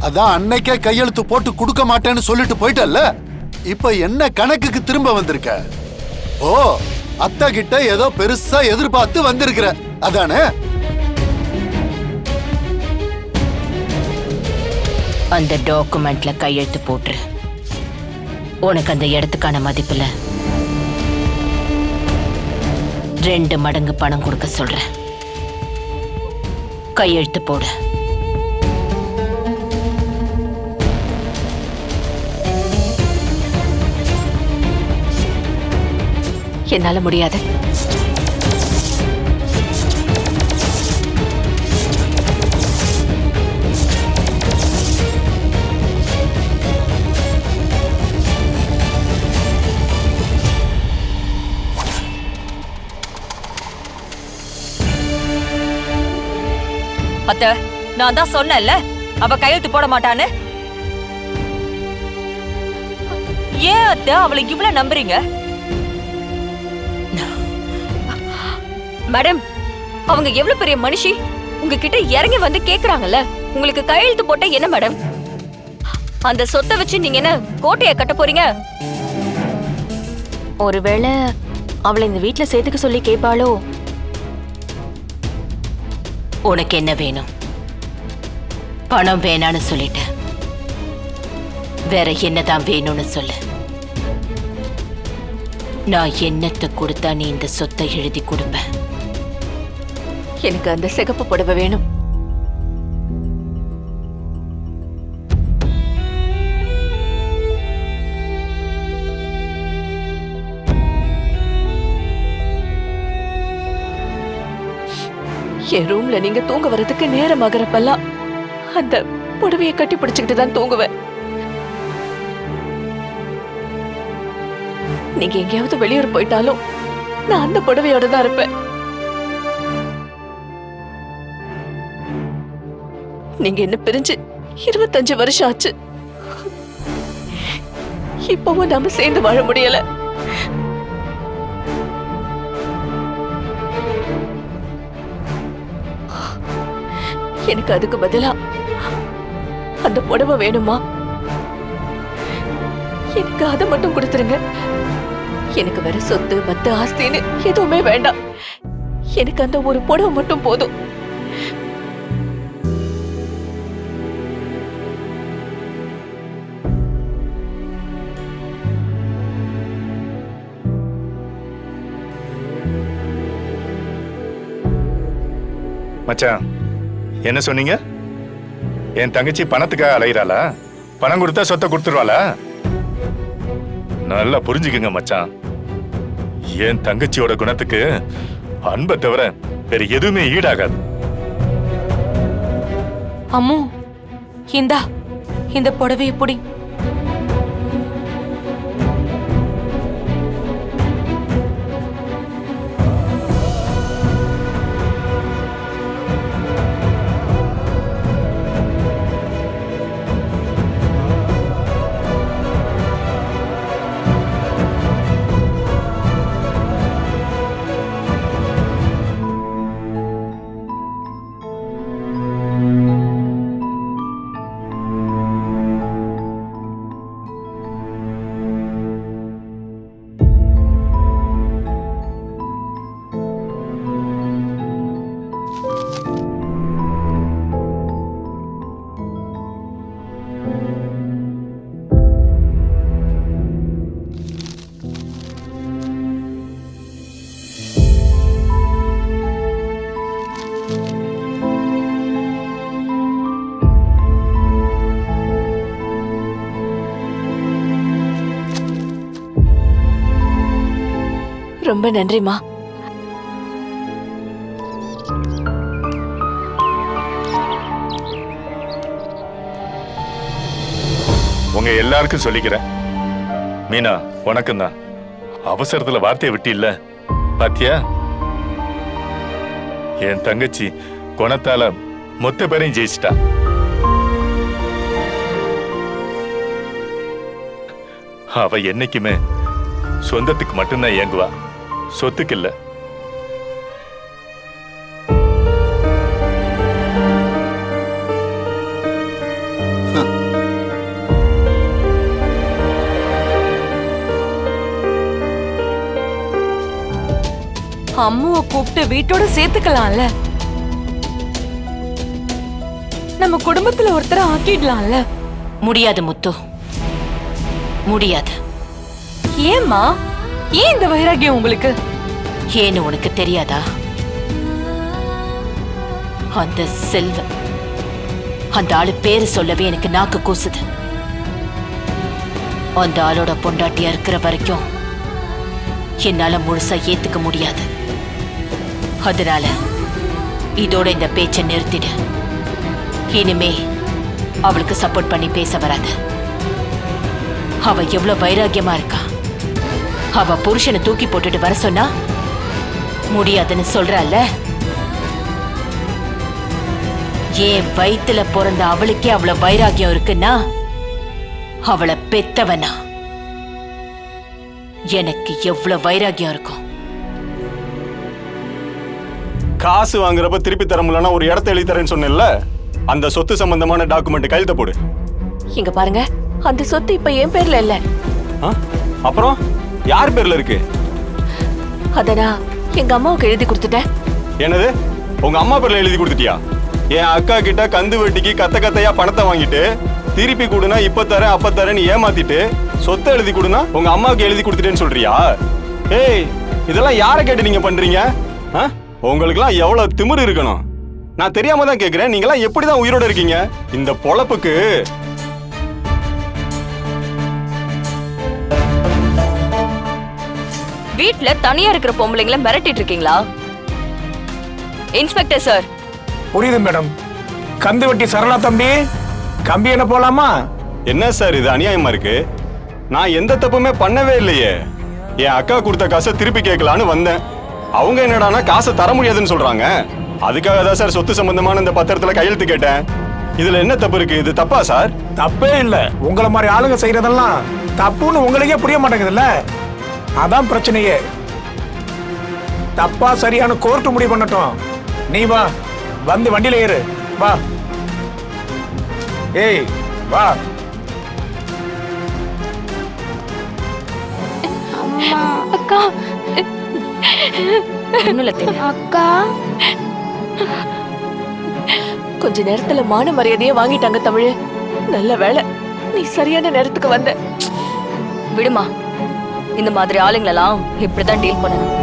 அதான் அன்னைக்கே கையெழுத்து போட்டு கொடுக்க மாட்டேன்னு சொல்லிட்டு போயிட்டல்ல. இப்ப என்ன கணக்குக்கு திரும்ப வந்திருக்க? ஓ, அத்தை கிட்ட ஏதோ பெருசா எதிர்பார்த்து வந்திருக்கிற அதானே? அந்த டாக்குமெண்ட்ல கையெழுத்து போட்டுரு. உனக்கு அந்த இடத்துக்கான மதிப்புல 2 மடங்கு பணம் கொடுக்க சொல்றேன். கையெழுத்து போடு. என்னால முடியாது. அத்தை, நான் தான் சொன்னேன்ல அவ கையெழுத்து போட மாட்டான்னு. ஏன் அத்தை அவளை இவ்வளவு நம்புறீங்க? மேடம், அவங்க எவ்வளவு பெரிய மனுஷி, உங்ககிட்ட இறங்கி வந்து கேக்குறாங்கல்ல, உங்களுக்கு கையெழுத்து போட்ட என்ன மேடம்? அந்த சொத்தை வச்சு நீங்க என்ன கோட்டையை கட்ட போறீங்க? ஒருவேளை அவளை இந்த வீட்டுல சேர்த்துக்க சொல்லி கேட்பாளோ? உனக்கு என்ன வேணும்? பணம் வேணான்னு சொல்லிட்டேன். வேற என்னதான் வேணும்னு சொல்லு. நான் என்னத்தை கொடுத்தா நீ இந்த சொத்தை எழுதி கொடுப்ப? எனக்கு அந்த சிகப்பு புடவை வேணும். என் ரூம்ல நீங்க தூங்க வரதுக்கு நேரம் ஆகிறப்பெல்லாம் அந்த புடவையை கட்டி பிடிச்சுக்கிட்டு தான் தூங்குவேன். நீங்க எங்கேயாவது வெளியூர் போயிட்டாலும் நான் அந்த புடவையோட தான் இருப்பேன். நீங்க என்ன பிரிஞ்சு 25 வருஷம் ஆச்சு. இப்பவும் நாம சேர்ந்து வாழ முடியல. எனக்கு அதுக்கு பதிலா அந்த புடவை வேணுமா? எனக்கு அதை மட்டும் கொடுத்துருங்க. எனக்கு வேற சொத்து பத்து ஆஸ்தின்னு எதுவுமே வேண்டாம். எனக்கு அந்த ஒரு புடவை மட்டும் போதும். மச்சான், என்ன சொன்னீங்க? என் தங்கச்சி பணத்துக்காக அலைகிறாளா? பணம் கொடுத்தா சொத்தை கொடுத்துருவாளா? நல்லா புரிஞ்சுக்குங்க மச்சான். என் தங்கச்சியோட குணத்துக்கு அன்பை தவிர வேற எதுவுமே ஈடாகாது. அம்மு, இந்தா இந்த புடவை எப்படி? ரொம்ப நன்றிமா. உங்க எல்லாருக்கும் சொல்லிக்கிறேன். மீனா, உனக்கும் தான். அவசரத்துல வார்த்தையை விட்டு இல்ல பாத்தியா? என் தங்கச்சி குணத்தால மொத்த பேரையும் ஜெயிச்சிட்டா. அவ என்னைக்குமே சொந்தத்துக்கு மட்டும்தான் இயங்குவா, சொத்துக்கு இல்ல. அம்முவை கூப்பிட்டு வீட்டோட சேர்த்துக்கலாம்ல. நம்ம குடும்பத்துல ஒருத்தரை ஆக்கிடலாம்ல. முடியாது முத்து, முடியாது. ஏம்மா, ஏன் இந்த வைராகியம் உங்களுக்கு? ஏன்னு உனக்கு தெரியாதா? அந்த செல்வன், அந்த ஆளு பேரு சொல்லவே எனக்கு நாக்கு கூசுது. அந்த ஆளோட பொண்டாட்டியா இருக்கிற வரைக்கும் என்னால முழுசா ஏத்துக்க முடியாது. அதனால இதோட இந்த பேச்சை நிறுத்திடு. இனிமே அவளுக்கு சப்போர்ட் பண்ணி பேச வராது. அவ எவ்வளவு வைராகியமா இருக்கா. அவ புருஷனை தூக்கி போட்டுட்டு வர சொன்னா முடியாதுன்னு சொல்றால. ஏன் வயித்துல பிறந்த அவளுக்கே அவ்வளவு வைராகியம் இருக்குன்னா அவளை பெத்தவனா எனக்கு எவ்வளவு வைராகியம் இருக்கும். காசு வாங்குறப்ப திருப்பி தர முடியலன்னா ஒரு இடத்த எழுதி தரேன்னு சொன்னேன்ல, அந்த சொத்து சம்பந்தமான டாக்குமெண்ட் கையெழுத்த போடு. இங்க பாருங்க, அந்த சொத்து இப்ப என் பேர்ல இல்ல. அப்புறம் யார் பேர்ல இருக்கு? அதனா எங்க அம்மாவுக்கு எழுதி கொடுத்துட்டேன். என்னது, உங்க அம்மா பேர்ல எழுதி கொடுத்துட்டியா? என் அக்கா கிட்ட கந்து வெட்டிக்கு கத்த கத்தையா பணத்தை வாங்கிட்டு திருப்பி கொடுனா இப்ப தரேன் அப்ப தரேன்னு ஏமாத்திட்டு சொத்தை எழுதி கொடுனா உங்க அம்மாவுக்கு எழுதி கொடுத்துட்டேன்னு சொல்றியா? ஏய், இதெல்லாம் யாரை கேட்டு நீங்க பண்றீங்க? உங்களுக்குலாம் எவ்வளவு திமிரு இருக்கணும். நான் தெரியாம தான் கேக்குறேன், நீங்களாம் எப்படிதான் உயிரோட இருக்கீங்க இந்த பொழப்புக்கு? வீட்ல தனியா இருக்கிற பொம்பளைங்களை மிரட்டிட்டு இருக்கீங்களா? Inspector sir. புரியுது மேடம். கந்து வெட்டி சரளா தம்பி, கம்பி என்ன போலாமா? என்ன சார் இது அநியாயமா இருக்கு? நான் எந்த தப்புமே பண்ணவே இல்லையே. என் அக்கா கொடுத்த காசை திருப்பி கேட்கலான்னு வந்தேன். அவங்க என்னடானா காசை தர முடியாதுன்னு சொல்றாங்க. அதுக்காக தான் சார் சொத்து சம்பந்தமான இந்த பத்திரத்துல கையெழுத்து கேட்டேன். இதுல என்ன தப்பு இருக்கு? இது தப்பா சார்? தப்பே இல்ல. உங்களை மாதிரி ஆளுங்க செய்யறதெல்லாம் தப்புன்னு உங்களுக்கே புரிய மாட்டேங்குதுல்ல, அதான் பிரச்சனையே. தப்பா சரியான கோர்ட்டு முடிவு பண்ணட்டும். நீ வா, வந்து வண்டியில ஏறு. வா, ஏய் வா. அக்கா, அக்கா, கொஞ்ச நேரத்துல மான மரியாதையே வாங்கிட்டாங்க தமிழ். நல்ல வேலை நீ சரியான நேரத்துக்கு வந்த. விடுமா, இந்த மாதிரி ஆளுங்களெல்லாம் இப்படிதான் டீல் பண்ணணும்.